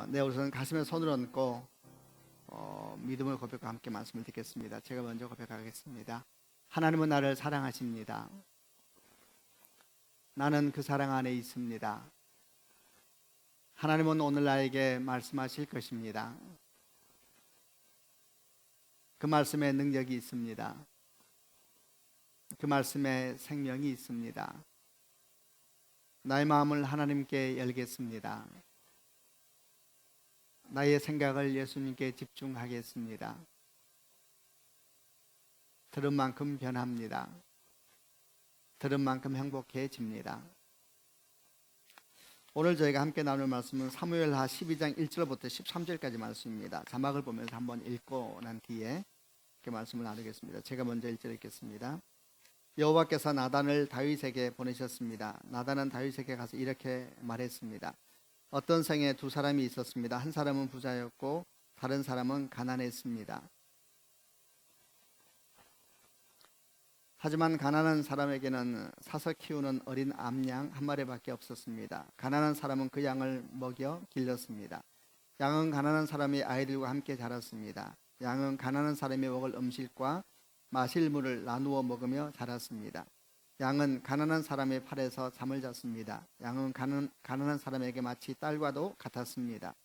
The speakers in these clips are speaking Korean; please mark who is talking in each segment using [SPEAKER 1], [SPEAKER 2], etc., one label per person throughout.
[SPEAKER 1] 네, 우선 가슴에 손을 얹고 믿음을 고백과 함께 말씀을 듣겠습니다. 제가 먼저 고백하겠습니다. 하나님은 나를 사랑하십니다. 나는 그 사랑 안에 있습니다. 하나님은 오늘 나에게 말씀하실 것입니다. 그 말씀에 능력이 있습니다. 그 말씀에 생명이 있습니다. 나의 마음을 하나님께 열겠습니다. 나의 생각을 예수님께 집중하겠습니다. 들은 만큼 변합니다. 들은 만큼 행복해집니다. 오늘 저희가 함께 나눌 말씀은 사무엘하 12장 1절부터 13절까지 말씀입니다. 자막을 보면서 한번 읽고 난 뒤에 이렇게 말씀을 나누겠습니다. 제가 먼저 1절 읽겠습니다. 여호와께서 나단을 다윗에게 보내셨습니다. 나단은 다윗에게 가서 이렇게 말했습니다. 어떤 성에 두 사람이 있었습니다. 한 사람은 부자였고 다른 사람은 가난했습니다. 하지만 가난한 사람에게는 사서 키우는 어린 암양 한 마리밖에 없었습니다. 가난한 사람은 그 양을 먹여 길렀습니다. 양은 가난한 사람의 아이들과 함께 자랐습니다. 양은 가난한 사람이 먹을 음식과 마실 물을 나누어 먹으며 자랐습니다. 양은 가난한 사람의 팔에서 잠을 잤습니다. 양은 가난한 사람에게 마치 딸과도 같았습니다.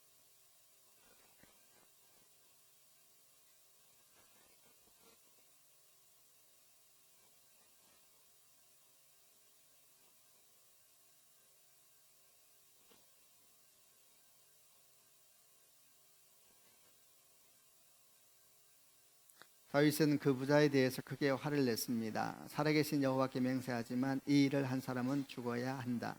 [SPEAKER 1] 다윗은 그 부자에 대해서 크게 화를 냈습니다. 살아계신 여호와께 맹세하지만 이 일을 한 사람은 죽어야 한다.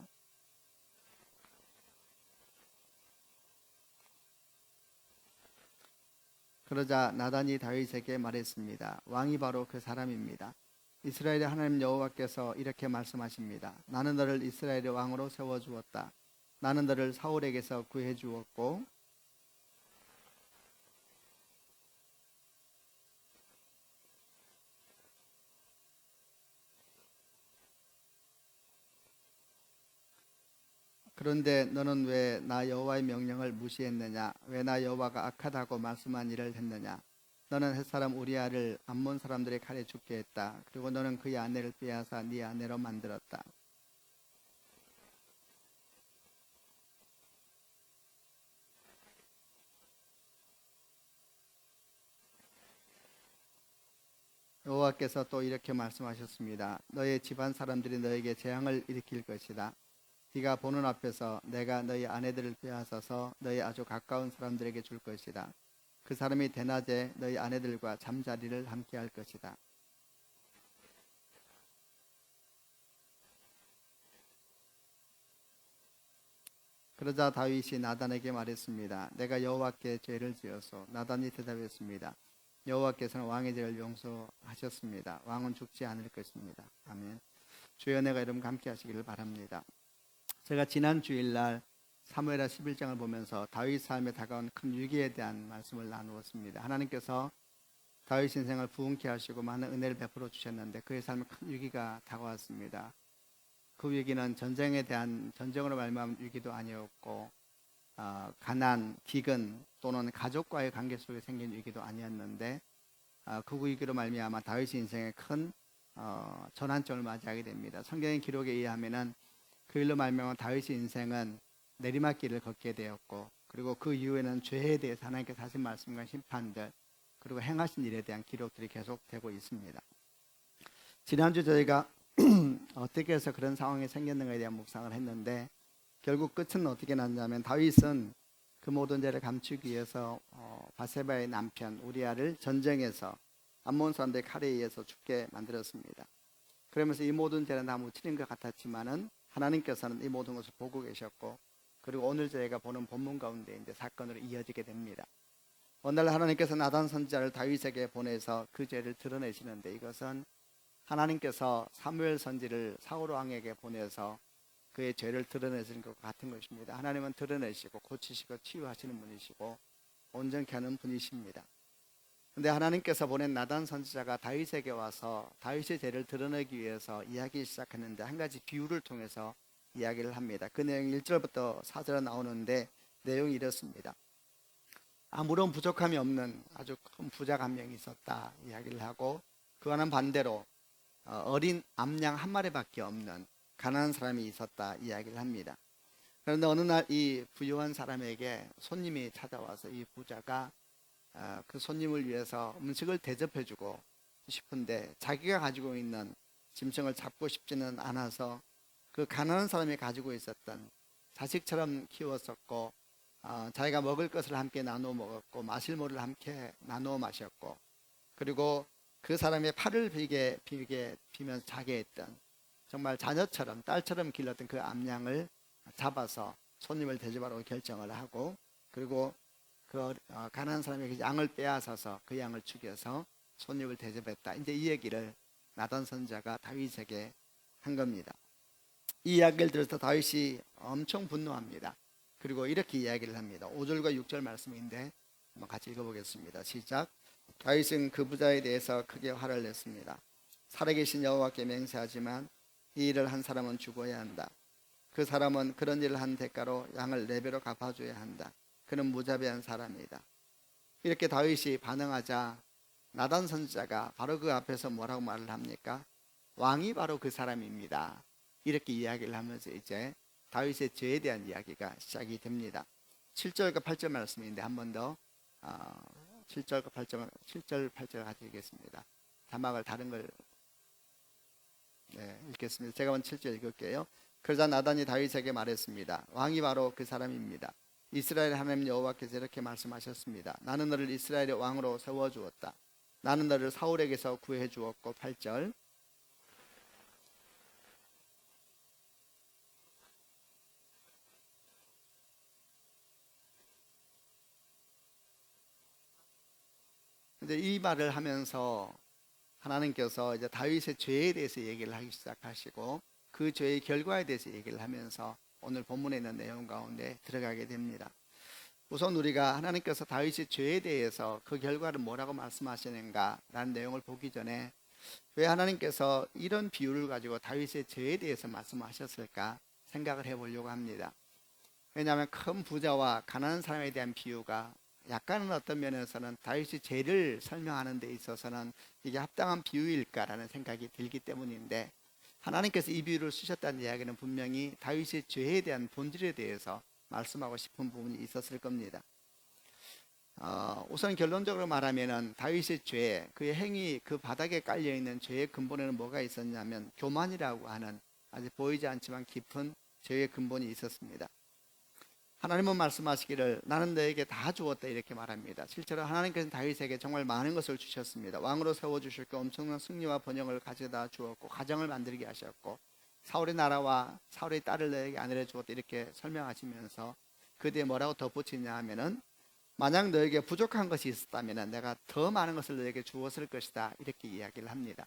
[SPEAKER 1] 그러자 나단이 다윗에게 말했습니다. 왕이 바로 그 사람입니다. 이스라엘의 하나님 여호와께서 이렇게 말씀하십니다. 나는 너를 이스라엘의 왕으로 세워주었다. 나는 너를 사울에게서 구해주었고 그런데 너는 왜 나 여호와의 명령을 무시했느냐? 왜 나 여호와가 악하다고 말씀한 일을 했느냐? 너는 햇사람 우리아를 암몬 사람들의 칼에 죽게 했다. 그리고 너는 그의 아내를 빼앗아 네 아내로 만들었다. 여호와께서 또 이렇게 말씀하셨습니다. 너의 집안 사람들이 너에게 재앙을 일으킬 것이다. 네가 보는 앞에서 내가 너희 아내들을 빼앗아서 너희 아주 가까운 사람들에게 줄 것이다. 그 사람이 대낮에 너희 아내들과 잠자리를 함께 할 것이다. 그러자 다윗이 나단에게 말했습니다. 내가 여호와께 죄를 지어서. 나단이 대답했습니다. 여호와께서는 왕의 죄를 용서하셨습니다. 왕은 죽지 않을 것입니다. 아멘. 주의 은혜가 여러분과 함께 하시기를 바랍니다. 제가 지난 주일날 사무엘하 11장을 보면서 다윗 삶에 다가온 큰 위기에 대한 말씀을 나누었습니다. 하나님께서 다윗 인생을 부흥케 하시고 많은 은혜를 베풀어 주셨는데 그의 삶에 큰 위기가 다가왔습니다. 그 위기는 전쟁으로 말미암은 위기도 아니었고 가난, 기근 또는 가족과의 관계 속에 생긴 위기도 아니었는데 그 위기로 말미암아 다윗 인생에 큰 전환점을 맞이하게 됩니다. 성경의 기록에 의하면은 그 일로 말미암아 다윗의 인생은 내리막길을 걷게 되었고 그리고 그 이후에는 죄에 대해서 하나님께서 하신 말씀과 심판들 그리고 행하신 일에 대한 기록들이 계속되고 있습니다. 지난주 저희가 어떻게 해서 그런 상황이 생겼는가에 대한 묵상을 했는데 결국 끝은 어떻게 났냐면 다윗은 그 모든 죄를 감추기 위해서 바세바의 남편 우리아를 전쟁에서 암몬 사람들의 칼에 의해서 죽게 만들었습니다. 그러면서 이 모든 죄는 다 묻히는 것 같았지만은 하나님께서는 이 모든 것을 보고 계셨고 그리고 오늘 저희가 보는 본문 가운데 이제 사건으로 이어지게 됩니다. 오늘 하나님께서 나단 선지자를 다윗에게 보내서 그 죄를 드러내시는데 이것은 하나님께서 사무엘 선지를 사울 왕에게 보내서 그의 죄를 드러내시는 것과 같은 것입니다. 하나님은 드러내시고 고치시고 치유하시는 분이시고 온전케 하는 분이십니다. 그런데 하나님께서 보낸 나단 선지자가 다윗에게 와서 다윗의 죄를 드러내기 위해서 이야기 시작했는데 한 가지 비유를 통해서 이야기를 합니다. 그 내용 1절부터 4절에 나오는데 내용이 이렇습니다. 아무런 부족함이 없는 아주 큰 부자가 한 명이 있었다 이야기를 하고, 그와는 반대로 어린 암양 한 마리밖에 없는 가난한 사람이 있었다 이야기를 합니다. 그런데 어느 날 이 부유한 사람에게 손님이 찾아와서 이 부자가 그 손님을 위해서 음식을 대접해주고 싶은데 자기가 가지고 있는 짐승을 잡고 싶지는 않아서 그 가난한 사람이 가지고 있었던 자식처럼 키웠었고 자기가 먹을 것을 함께 나누어 먹었고 마실 물을 함께 나누어 마셨고, 그리고 그 사람의 팔을 비면서 자게 했던 정말 자녀처럼 딸처럼 길렀던 그 암양을 잡아서 손님을 대접하라고 결정을 하고, 그리고 그 가난한 사람에게 양을 빼앗아서 그 양을 죽여서 손님을 대접했다. 이제 이 얘기를 나단 선지자가 다윗에게 한 겁니다. 이 이야기를 들어서 다윗이 엄청 분노합니다. 그리고 이렇게 이야기를 합니다. 5절과 6절 말씀인데 한번 같이 읽어보겠습니다. 시작. 다윗은 그 부자에 대해서 크게 화를 냈습니다. 살아계신 여호와께 맹세하지만 이 일을 한 사람은 죽어야 한다. 그 사람은 그런 일을 한 대가로 양을 4배로 갚아줘야 한다. 그는 무자비한 사람이다. 이렇게 다윗이 반응하자 나단 선지자가 바로 그 앞에서 뭐라고 말을 합니까? 왕이 바로 그 사람입니다. 이렇게 이야기를 하면서 이제 다윗의 죄에 대한 이야기가 시작이 됩니다. 7절과 8절 말씀인데 한 번 더 7절과 8절, 7절 8절 같이 읽겠습니다. 자막을 다른 걸 읽겠습니다. 제가 먼저 7절 읽을게요. 그러자 나단이 다윗에게 말했습니다. 왕이 바로 그 사람입니다. 이스라엘 하나님 여호와께서 이렇게 말씀하셨습니다. 나는 너를 이스라엘의 왕으로 세워주었다. 나는 너를 사울에게서 구해주었고. 8절. 이제 이 말을 하면서 하나님께서 이제 다윗의 죄에 대해서 얘기를 하기 시작하시고 그 죄의 결과에 대해서 얘기를 하면서 오늘 본문에 있는 내용 가운데 들어가게 됩니다. 우선 우리가 하나님께서 다윗의 죄에 대해서 그 결과를 뭐라고 말씀하시는가 라는 내용을 보기 전에 왜 하나님께서 이런 비유를 가지고 다윗의 죄에 대해서 말씀하셨을까 생각을 해보려고 합니다. 왜냐하면 큰 부자와 가난한 사람에 대한 비유가 약간은 어떤 면에서는 다윗의 죄를 설명하는 데 있어서는 이게 합당한 비유일까라는 생각이 들기 때문인데, 하나님께서 이 비유를 쓰셨다는 이야기는 분명히 다윗의 죄에 대한 본질에 대해서 말씀하고 싶은 부분이 있었을 겁니다. 우선 결론적으로 말하면은 다윗의 죄, 그의 행위, 그 바닥에 깔려있는 죄의 근본에는 뭐가 있었냐면 교만이라고 하는 아직 보이지 않지만 깊은 죄의 근본이 있었습니다. 하나님은 말씀하시기를 나는 너에게 다 주었다 이렇게 말합니다. 실제로 하나님께서는 다윗에게 정말 많은 것을 주셨습니다. 왕으로 세워주셨고 엄청난 승리와 번영을 가져다 주었고 가정을 만들게 하셨고 사울의 나라와 사울의 딸을 너에게 아내를 주었다 이렇게 설명하시면서 그 뒤에 뭐라고 덧붙이냐 하면은 만약 너에게 부족한 것이 있었다면 내가 더 많은 것을 너에게 주었을 것이다 이렇게 이야기를 합니다.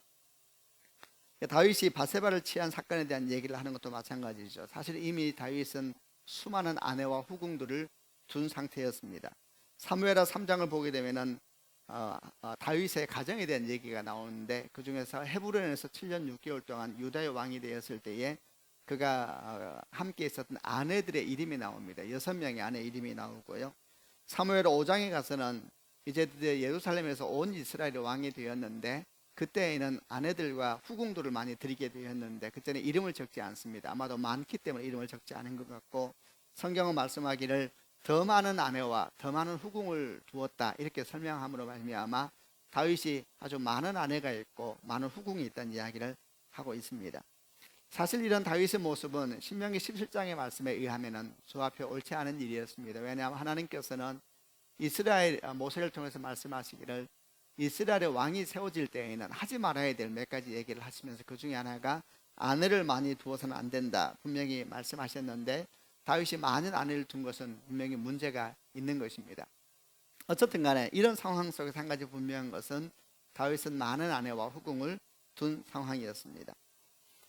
[SPEAKER 1] 다윗이 바세바를 취한 사건에 대한 얘기를 하는 것도 마찬가지죠. 사실 이미 다윗은 수많은 아내와 후궁들을 둔 상태였습니다. 사무엘하 3장을 보게 되면은 다윗의 가정에 대한 얘기가 나오는데 그 중에서 헤브론에서 7년 6개월 동안 유다의 왕이 되었을 때에 그가 함께 있었던 아내들의 이름이 나옵니다. 6명의 아내 이름이 나오고요. 사무엘 5장에 가서는 이제 드디어 예루살렘에서 온 이스라엘의 왕이 되었는데 그때에는 아내들과 후궁들을 많이 드리게 되었는데 그때는 이름을 적지 않습니다. 아마도 많기 때문에 이름을 적지 않은 것 같고, 성경은 말씀하기를 더 많은 아내와 더 많은 후궁을 두었다 이렇게 설명함으로 말미암아 다윗이 아주 많은 아내가 있고 많은 후궁이 있다는 이야기를 하고 있습니다. 사실 이런 다윗의 모습은 신명기 17장의 말씀에 의하면 저 앞에 옳지 않은 일이었습니다. 왜냐하면 하나님께서는 이스라엘 모세를 통해서 말씀하시기를 이스라엘의 왕이 세워질 때에는 하지 말아야 될 몇 가지 얘기를 하시면서 그 중에 하나가 아내를 많이 두어서는 안 된다 분명히 말씀하셨는데, 다윗이 많은 아내를 둔 것은 분명히 문제가 있는 것입니다. 어쨌든 간에 이런 상황 속에서 한 가지 분명한 것은 다윗은 많은 아내와 후궁을 둔 상황이었습니다.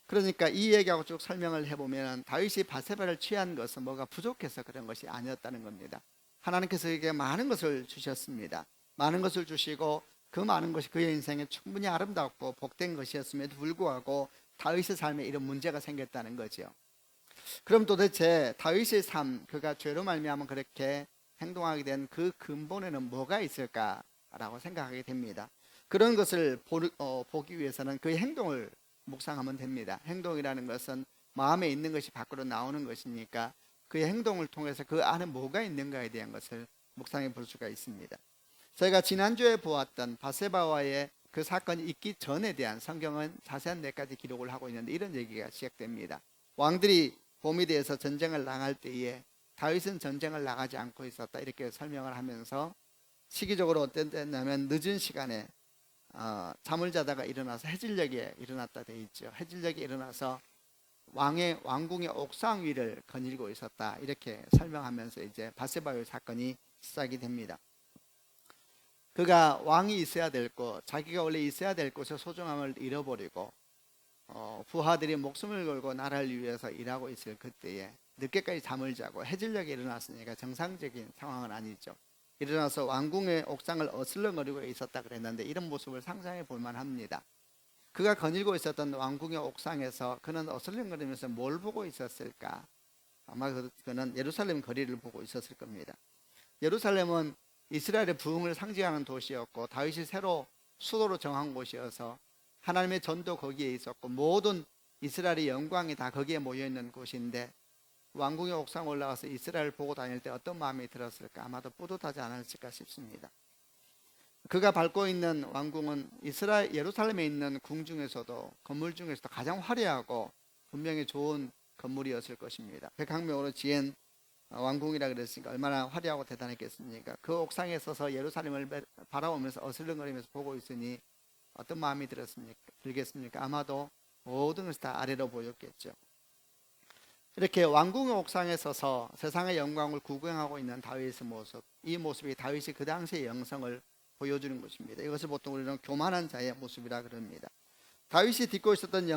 [SPEAKER 1] 그러니까 이 얘기하고 쭉 설명을 해보면 다윗이 바세바를 취한 것은 뭐가 부족해서 그런 것이 아니었다는 겁니다. 하나님께서 그에게 많은 것을 주셨습니다. 많은 것을 주시고 그 많은 것이 그의 인생에 충분히 아름답고 복된 것이었음에도 불구하고 다윗의 삶에 이런 문제가 생겼다는 거죠. 그럼 도대체 다윗의 삶, 그가 죄로 말미암아 그렇게 행동하게 된 그 근본에는 뭐가 있을까라고 생각하게 됩니다. 그런 것을 보기 위해서는 그의 행동을 묵상하면 됩니다. 행동이라는 것은 마음에 있는 것이 밖으로 나오는 것이니까 그의 행동을 통해서 그 안에 뭐가 있는가에 대한 것을 묵상해 볼 수가 있습니다. 저희가 지난주에 보았던 바세바와의 그 사건이 있기 전에 대한 성경은 자세한 내까지 기록을 하고 있는데 이런 얘기가 시작됩니다. 왕들이 봄이 되어서 전쟁을 나갈 때에 다윗은 전쟁을 나가지 않고 있었다, 이렇게 설명을 하면서 시기적으로 어땠냐면 늦은 시간에 잠을 자다가 일어나서 해질녘에 일어났다 돼 있죠. 해질녘에 일어나서 왕궁의 옥상 위를 거닐고 있었다, 이렇게 설명하면서 이제 바세바의 사건이 시작이 됩니다. 그가 왕이 있어야 될 곳, 자기가 원래 있어야 될 곳의 소중함을 잃어버리고 부하들이 목숨을 걸고 나라를 위해서 일하고 있을 그때에 늦게까지 잠을 자고 해질녘에 일어났으니까 정상적인 상황은 아니죠. 일어나서 왕궁의 옥상을 어슬렁거리고 있었다 그랬는데 이런 모습을 상상해 볼 만합니다. 그가 거닐고 있었던 왕궁의 옥상에서 그는 어슬렁거리면서 뭘 보고 있었을까? 아마 그는 예루살렘 거리를 보고 있었을 겁니다. 예루살렘은 이스라엘의 부흥을 상징하는 도시였고 다윗이 새로 수도로 정한 곳이어서 하나님의 전도 거기에 있었고 모든 이스라엘의 영광이 다 거기에 모여있는 곳인데 왕궁의 옥상 올라가서 이스라엘을 보고 다닐 때 어떤 마음이 들었을까? 아마도 뿌듯하지 않았을까 싶습니다. 그가 밟고 있는 왕궁은 예루살렘에 있는 궁 중에서도, 건물 중에서도 가장 화려하고 분명히 좋은 건물이었을 것입니다. 백항명으로 지은 왕궁이라 그랬으니까 얼마나 화려하고 대단했겠습니까? 그 옥상에 서서 예루살렘을 바라보면서 어슬렁거리면서 보고 있으니 어떤 마음이 들겠습니까? 아마도 모든 것이 다 아래로 보였겠죠. 이렇게 왕궁의 옥상에 서서 세상의 영광을 구경하고 있는 다윗의 모습, 이 모습이 다윗이 그 당시의 영성을 보여주는 것입니다. 이것을 보통 우리는 교만한 자의 모습이라 그럽니다. 다윗이 딛고 있었던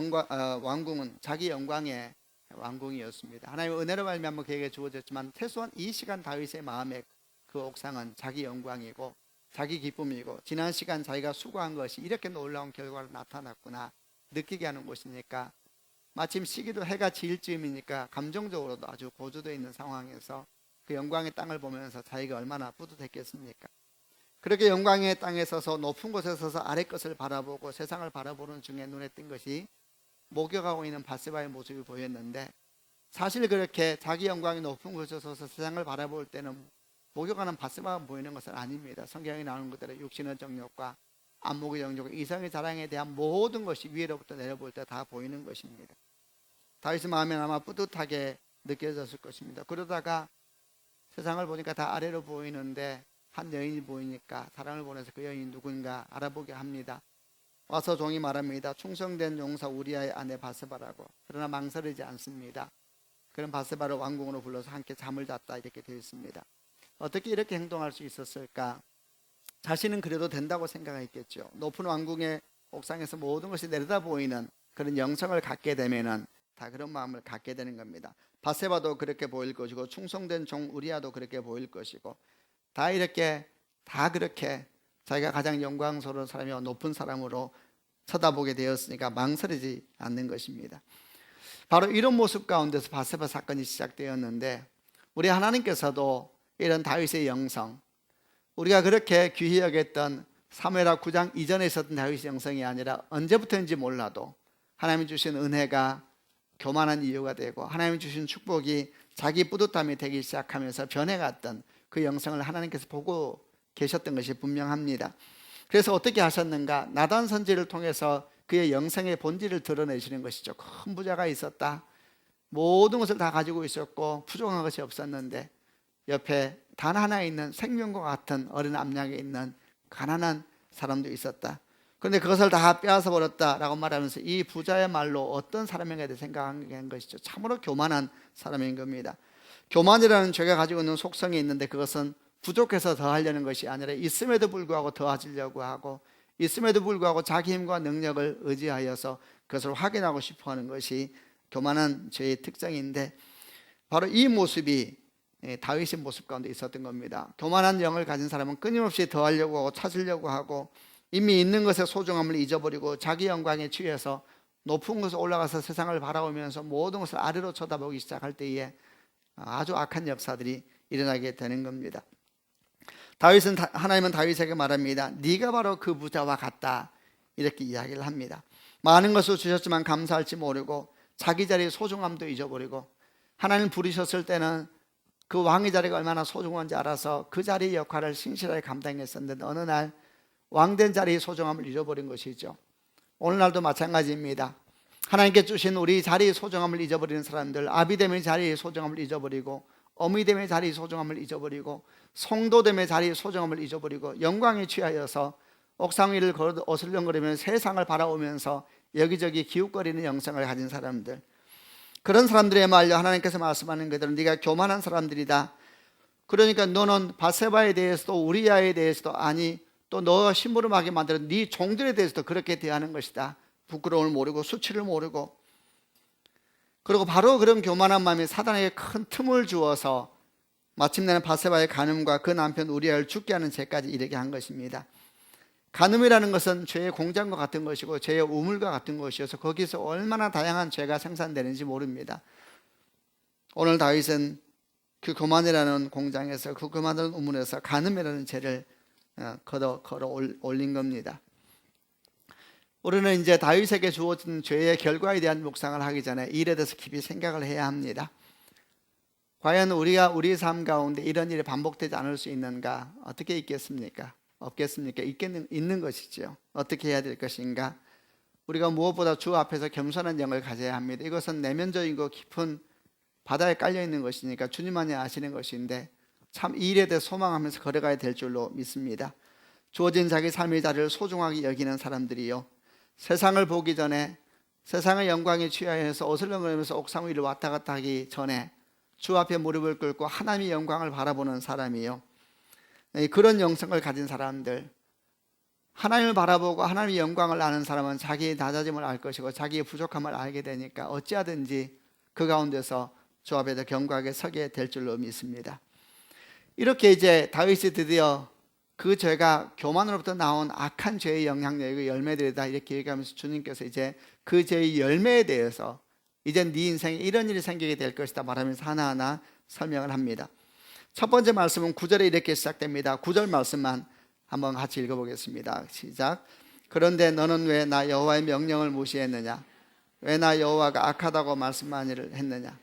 [SPEAKER 1] 왕궁은 자기 영광의 왕궁이었습니다. 하나님의 은혜로 말미암아 그에게 주어졌지만 최소한 이 시간 다윗의 마음의 그 옥상은 자기 영광이고 자기 기쁨이고 지난 시간 자기가 수고한 것이 이렇게 놀라운 결과로 나타났구나 느끼게 하는 곳이니까, 마침 시기도 해가 지일 즈음이니까 감정적으로도 아주 고조되어 있는 상황에서 그 영광의 땅을 보면서 자기가 얼마나 뿌듯했겠습니까? 그렇게 영광의 땅에 서서 높은 곳에 서서 아래 것을 바라보고 세상을 바라보는 중에 눈에 띈 것이 목욕하고 있는 바세바의 모습이 보였는데, 사실 그렇게 자기 영광이 높은 곳에 서서 세상을 바라볼 때는 목욕하는 바세바가 보이는 것은 아닙니다. 성경에 나오는 것대로 육신의 정욕과 안목의 정욕, 이성의 자랑에 대한 모든 것이 위로부터 내려볼 때 다 보이는 것입니다. 다윗의 마음에 아마 뿌듯하게 느껴졌을 것입니다. 그러다가 세상을 보니까 다 아래로 보이는데 한 여인이 보이니까 사람을 보내서 그 여인이 누군가 알아보게 합니다. 와서 종이 말합니다. 충성된 용사 우리아의 아내 바세바라고. 그러나 망설이지 않습니다. 그런 바세바를 왕궁으로 불러서 함께 잠을 잤다, 이렇게 되어 있습니다. 어떻게 이렇게 행동할 수 있었을까? 자신은 그래도 된다고 생각했겠죠. 높은 왕궁의 옥상에서 모든 것이 내려다 보이는 그런 영성을 갖게 되면은 다 그런 마음을 갖게 되는 겁니다. 바세바도 그렇게 보일 것이고 충성된 종 우리아도 그렇게 보일 것이고 다 그렇게 자기가 가장 영광스러운 사람이고 높은 사람으로 쳐다보게 되었으니까 망설이지 않는 것입니다. 바로 이런 모습 가운데서 바세바 사건이 시작되었는데, 우리 하나님께서도 이런 다윗의 영성, 우리가 그렇게 귀히 여겼던 사무엘하 9장 이전에 있었던 다윗의 영성이 아니라 언제부터인지 몰라도 하나님이 주신 은혜가 교만한 이유가 되고 하나님이 주신 축복이 자기 뿌듯함이 되기 시작하면서 변해갔던 그 영성을 하나님께서 보고 계셨던 것이 분명합니다. 그래서 어떻게 하셨는가? 나단 선지를 통해서 그의 영성의 본질을 드러내시는 것이죠. 큰 부자가 있었다, 모든 것을 다 가지고 있었고 부족한 것이 없었는데 옆에 단 하나 있는 생명과 같은 어린 암양에 있는 가난한 사람도 있었다. 그런데 그것을 다 빼앗아 버렸다라고 말하면서 이 부자의 말로 어떤 사람인가에 대해 생각한 것이죠. 참으로 교만한 사람인 겁니다. 교만이라는 죄가 가지고 있는 속성이 있는데 그것은 부족해서 더하려는 것이 아니라 있음에도 불구하고 더하시려고 하고 있음에도 불구하고 자기 힘과 능력을 의지하여서 그것을 확인하고 싶어하는 것이 교만한 죄의 특성인데, 바로 이 모습이 다윗의 모습 가운데 있었던 겁니다. 교만한 영을 가진 사람은 끊임없이 더하려고 하고 찾으려고 하고 이미 있는 것의 소중함을 잊어버리고 자기 영광에 취해서 높은 곳에 올라가서 세상을 바라보면서 모든 것을 아래로 쳐다보기 시작할 때에 아주 악한 역사들이 일어나게 되는 겁니다. 하나님은 다윗에게 말합니다. 네가 바로 그 부자와 같다, 이렇게 이야기를 합니다. 많은 것을 주셨지만 감사할지 모르고 자기 자리의 소중함도 잊어버리고, 하나님 부르셨을 때는 그 왕의 자리가 얼마나 소중한지 알아서 그 자리의 역할을 신실하게 감당했었는데 어느 날 왕된 자리의 소중함을 잃어버린 것이죠. 오늘날도 마찬가지입니다. 하나님께 주신 우리 자리의 소중함을 잊어버리는 사람들, 아비됨의 자리의 소중함을 잊어버리고, 어미됨의 자리의 소중함을 잊어버리고, 성도됨의 자리의 소중함을 잊어버리고, 영광에 취하여서 옥상 위를 어슬렁거리면서 세상을 바라보면서 여기저기 기웃거리는 영성을 가진 사람들, 그런 사람들에말려 하나님께서 말씀하는 그대로 네가 교만한 사람들이다. 그러니까 너는 바세바에 대해서도 우리야에 대해서도, 아니 또 너 심부름하게 만드는 네 종들에 대해서도 그렇게 대하는 것이다. 부끄러움을 모르고 수치를 모르고. 그리고 바로 그런 교만한 마음이 사단에게 큰 틈을 주어서 마침내는 바세바의 간음과 그 남편 우리야를 죽게 하는 죄까지 이르게 한 것입니다. 간음이라는 것은 죄의 공장과 같은 것이고 죄의 우물과 같은 것이어서 거기서 얼마나 다양한 죄가 생산되는지 모릅니다. 오늘 다윗은 그 교만이라는 공장에서, 그 교만이라는 우물에서 간음이라는 죄를 걸어 올린 겁니다. 우리는 이제 다윗에게 주어진 죄의 결과에 대한 묵상을 하기 전에 이 일에 대해서 깊이 생각을 해야 합니다. 과연 우리가 우리의 삶 가운데 이런 일이 반복되지 않을 수 있는가? 어떻게 있겠습니까? 없겠습니까? 있는 것이죠. 어떻게 해야 될 것인가? 우리가 무엇보다 주 앞에서 겸손한 영을 가져야 합니다. 이것은 내면적이고 깊은 바다에 깔려 있는 것이니까 주님만이 아시는 것인데, 참 이 일에 대해 소망하면서 걸어가야 될 줄로 믿습니다. 주어진 자기 삶의 자리를 소중하게 여기는 사람들이요, 세상을 보기 전에 세상의 영광에 취하여서 어슬렁거리면서 옥상 위를 왔다 갔다 하기 전에 주 앞에 무릎을 꿇고 하나님의 영광을 바라보는 사람이요, 그런 영성을 가진 사람들, 하나님을 바라보고 하나님의 영광을 아는 사람은 자기의 낮아짐을 알 것이고 자기의 부족함을 알게 되니까 어찌하든지 그 가운데서 주 앞에서 견고하게 서게 될 줄로 믿습니다. 이렇게 이제 다윗이 드디어 그 죄가 교만으로부터 나온 악한 죄의 영향력이고 열매들이다, 이렇게 얘기하면서 주님께서 이제 그 죄의 열매에 대해서 이제 네 인생에 이런 일이 생기게 될 것이다 말하면서 하나하나 설명을 합니다. 첫 번째 말씀은 9절에 이렇게 시작됩니다. 9절 말씀만 한번 같이 읽어보겠습니다. 시작. 그런데 너는 왜 나 여호와의 명령을 무시했느냐? 왜 나 여호와가 악하다고 말씀하니를 했느냐?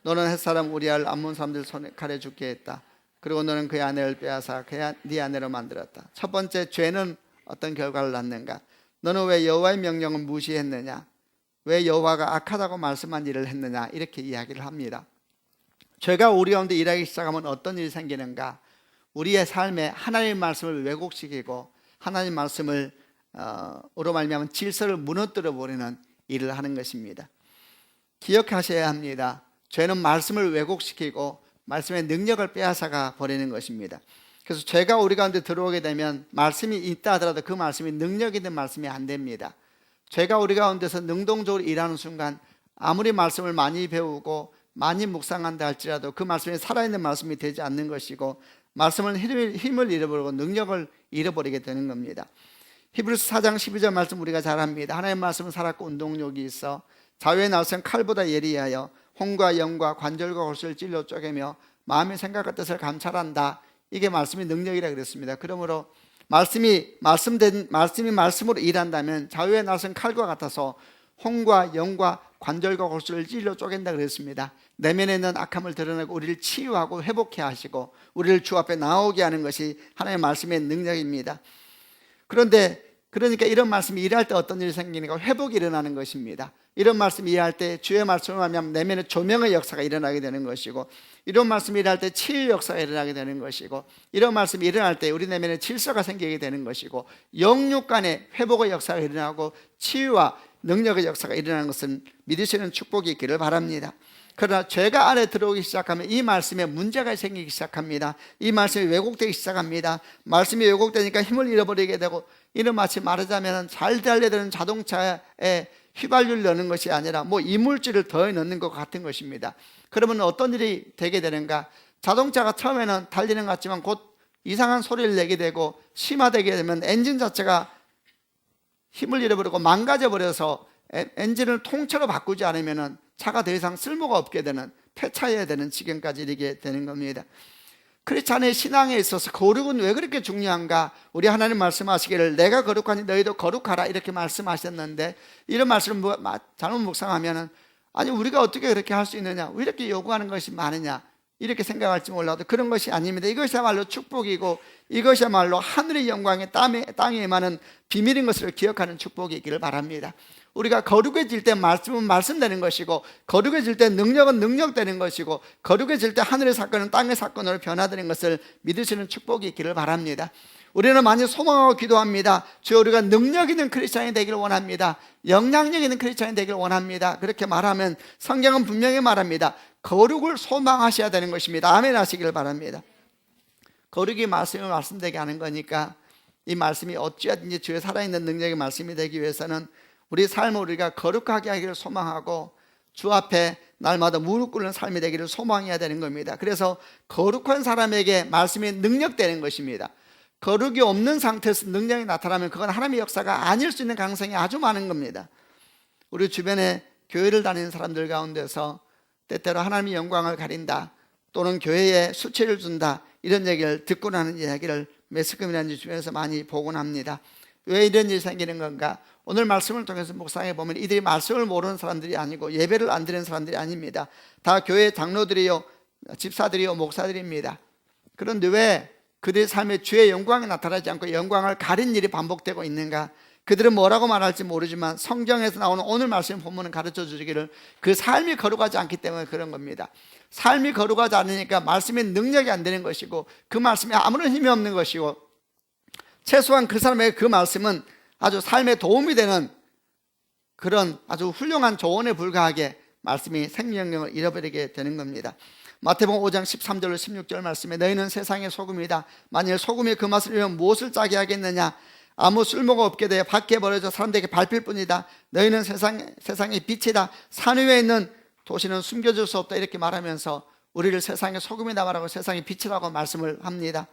[SPEAKER 1] 너는 햇사람 우리아를 암몬 사람들 손에 칼에 죽게 했다. 그리고 너는 그의 아내를 빼앗아 네 아내로 만들었다. 첫 번째, 죄는 어떤 결과를 낳는가? 너는 왜 여호와의 명령을 무시했느냐? 왜 여호와가 악하다고 말씀한 일을 했느냐? 이렇게 이야기를 합니다. 죄가 우리 가운데 일하기 시작하면 어떤 일이 생기는가? 우리의 삶에 하나님의 말씀을 왜곡시키고 하나님의 말씀을 으로 말미암은 질서를 무너뜨려 버리는 일을 하는 것입니다. 기억하셔야 합니다. 죄는 말씀을 왜곡시키고 말씀의 능력을 빼앗아가 버리는 것입니다. 그래서 죄가 우리 가운데 들어오게 되면 말씀이 있다 하더라도 그 말씀이 능력 있는 말씀이 안 됩니다. 죄가 우리 가운데서 능동적으로 일하는 순간 아무리 말씀을 많이 배우고 많이 묵상한다 할지라도 그 말씀이 살아있는 말씀이 되지 않는 것이고, 말씀은 힘을 잃어버리고 능력을 잃어버리게 되는 겁니다. 히브리서 4장 12절 말씀 우리가 잘 압니다. 하나님의 말씀은 살았고 운동력이 있어 자유의 날선 칼보다 예리하여 혼과 영과 관절과 골수를 찔러 쪼개며 마음의 생각과 뜻을 감찰한다. 이게 말씀의 능력이라 그랬습니다. 그러므로 말씀이 말씀으로 일한다면 자유의 날선 칼과 같아서 혼과 영과 관절과 골수를 찔러 쪼갠다 그랬습니다. 내면에 있는 악함을 드러내고 우리를 치유하고 회복해 하시고 우리를 주 앞에 나오게 하는 것이 하나님의 말씀의 능력입니다. 그러니까 이런 말씀이 일할 때 어떤 일이 생기는가? 회복이 일어나는 것입니다. 이런 말씀이 일할 때 주의 말씀을 하면 내면에 조명의 역사가 일어나게 되는 것이고, 이런 말씀이 일할 때 치유 역사가 일어나게 되는 것이고, 이런 말씀이 일어날 때 우리 내면에 질서가 생기게 되는 것이고, 영육 간의 회복의 역사가 일어나고 치유와 능력의 역사가 일어나는 것은 믿으시는 축복이 있기를 바랍니다. 그러나 죄가 안에 들어오기 시작하면 이 말씀에 문제가 생기기 시작합니다. 이 말씀이 왜곡되기 시작합니다. 말씀이 왜곡되니까 힘을 잃어버리게 되고, 이는 마치 말하자면 잘 달려드는 자동차에 휘발유를 넣는 것이 아니라 이물질을 더해 넣는 것 같은 것입니다. 그러면 어떤 일이 되게 되는가? 자동차가 처음에는 달리는 것 같지만 곧 이상한 소리를 내게 되고 심화되게 되면 엔진 자체가 힘을 잃어버리고 망가져 버려서 엔진을 통째로 바꾸지 않으면 차가 더 이상 쓸모가 없게 되는, 폐차해야 되는 지경까지 이르게 되는 겁니다. 크리스찬의 신앙에 있어서 거룩은 왜 그렇게 중요한가? 우리 하나님 말씀하시기를 내가 거룩하니 너희도 거룩하라 이렇게 말씀하셨는데, 이런 말씀을 잘못 묵상하면 아니 우리가 어떻게 그렇게 할 수 있느냐, 왜 이렇게 요구하는 것이 많으냐 이렇게 생각할지 몰라도 그런 것이 아닙니다. 이것이야말로 축복이고 이것이야말로 하늘의 영광에 땅에 임하는 비밀인 것을 기억하는 축복이 있기를 바랍니다. 우리가 거룩해질 때 말씀은 말씀되는 것이고, 거룩해질 때 능력은 능력되는 것이고, 거룩해질 때 하늘의 사건은 땅의 사건으로 변화되는 것을 믿으시는 축복이 있기를 바랍니다. 우리는 많이 소망하고 기도합니다. 주여 우리가 능력 있는 크리스찬이 되기를 원합니다. 영향력 있는 크리스찬이 되기를 원합니다. 그렇게 말하면 성경은 분명히 말합니다. 거룩을 소망하셔야 되는 것입니다. 아멘 하시기를 바랍니다. 거룩이 말씀을 말씀되게 하는 거니까 이 말씀이 어찌하든지 주의 살아있는 능력의 말씀이 되기 위해서는 우리 삶을 우리가 거룩하게 하기를 소망하고 주 앞에 날마다 무릎 꿇는 삶이 되기를 소망해야 되는 겁니다. 그래서 거룩한 사람에게 말씀이 능력되는 것입니다. 거룩이 없는 상태에서 능력이 나타나면 그건 하나님의 역사가 아닐 수 있는 가능성이 아주 많은 겁니다. 우리 주변에 교회를 다니는 사람들 가운데서 때때로 하나님의 영광을 가린다, 또는 교회에 수치를 준다, 이런 얘기를 듣고 나는 이야기를 매스컴이라는 주변에서 많이 보곤 합니다. 왜 이런 일이 생기는 건가? 오늘 말씀을 통해서 묵상해 보면 이들이 말씀을 모르는 사람들이 아니고 예배를 안 드리는 사람들이 아닙니다. 다 교회 장로들이요, 집사들이요, 목사들입니다. 그런데 왜 그들의 삶에 주의 영광이 나타나지 않고 영광을 가린 일이 반복되고 있는가? 그들은 뭐라고 말할지 모르지만 성경에서 나오는 오늘 말씀 본문은 가르쳐 주기를 그 삶이 거룩하지 않기 때문에 그런 겁니다. 삶이 거룩하지 않으니까 말씀의 능력이 안 되는 것이고, 그 말씀에 아무런 힘이 없는 것이고, 최소한 그 사람에게 그 말씀은 아주 삶에 도움이 되는 그런 아주 훌륭한 조언에 불과하게 말씀이 생명력을 잃어버리게 되는 겁니다. 마태복음 5장 13절로 16절 말씀에 너희는 세상의 소금이다. 만일 소금이 그 맛을 잃으면 무엇을 짜게 하겠느냐? 아무 쓸모가 없게 되어 밖에 버려져 사람들에게 밟힐 뿐이다. 너희는 세상의 빛이다. 산 위에 있는 도시는 숨겨질 수 없다. 이렇게 말하면서 우리를 세상의 소금이다 말하고 세상의 빛이라고 말씀을 합니다.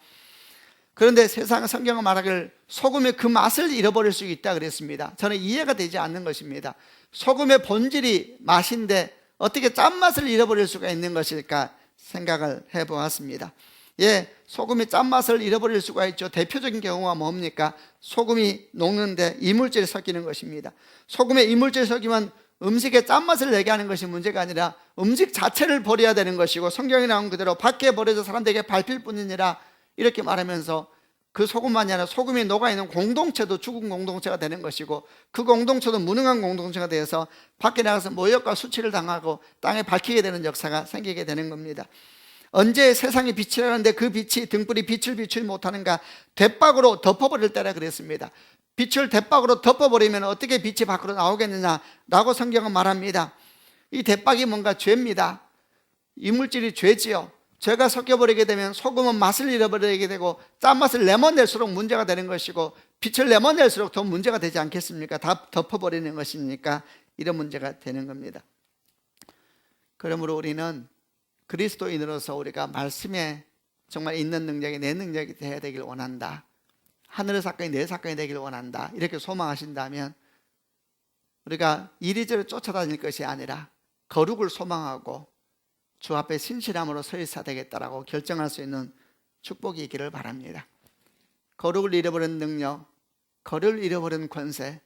[SPEAKER 1] 그런데 세상 성경은 말하기를 소금의 그 맛을 잃어버릴 수 있다 그랬습니다. 저는 이해가 되지 않는 것입니다. 소금의 본질이 맛인데 어떻게 짠맛을 잃어버릴 수가 있는 것일까 생각을 해보았습니다. 예, 소금이 짠맛을 잃어버릴 수가 있죠. 대표적인 경우가 뭡니까? 소금이 녹는데 이물질이 섞이는 것입니다. 소금에 이물질이 섞이면 음식의 짠맛을 내게 하는 것이 문제가 아니라 음식 자체를 버려야 되는 것이고, 성경에 나온 그대로 밖에 버려져 사람들에게 밟힐 뿐이니라 이렇게 말하면서 그 소금만이 아니라 소금이 녹아있는 공동체도 죽은 공동체가 되는 것이고, 그 공동체도 무능한 공동체가 되어서 밖에 나가서 모욕과 수치를 당하고 땅에 밝히게 되는 역사가 생기게 되는 겁니다. 언제 세상의 빛이라는데 그 빛이 등불이 빛을 비추지 못하는가? 대박으로 덮어버릴 때라 그랬습니다. 빛을 대박으로 덮어버리면 어떻게 빛이 밖으로 나오겠느냐라고 성경은 말합니다. 이 대박이 뭔가 죄입니다. 이물질이 죄지요. 죄가 섞여버리게 되면 소금은 맛을 잃어버리게 되고 짠맛을 내어낼수록 문제가 되는 것이고, 빛을 내어낼수록 더 문제가 되지 않겠습니까? 다 덮어버리는 것이니까 이런 문제가 되는 겁니다. 그러므로 우리는 그리스도인으로서 우리가 말씀에 정말 있는 능력이 내 능력이 되어야 되길 원한다, 하늘의 사건이 내 사건이 되길 원한다, 이렇게 소망하신다면 우리가 이리저리 쫓아다닐 것이 아니라 거룩을 소망하고 주 앞에 신실함으로 서 있어야 되겠다라고 결정할 수 있는 축복이 있기를 바랍니다. 거룩을 잃어버린 능력, 거룩을 잃어버린 권세,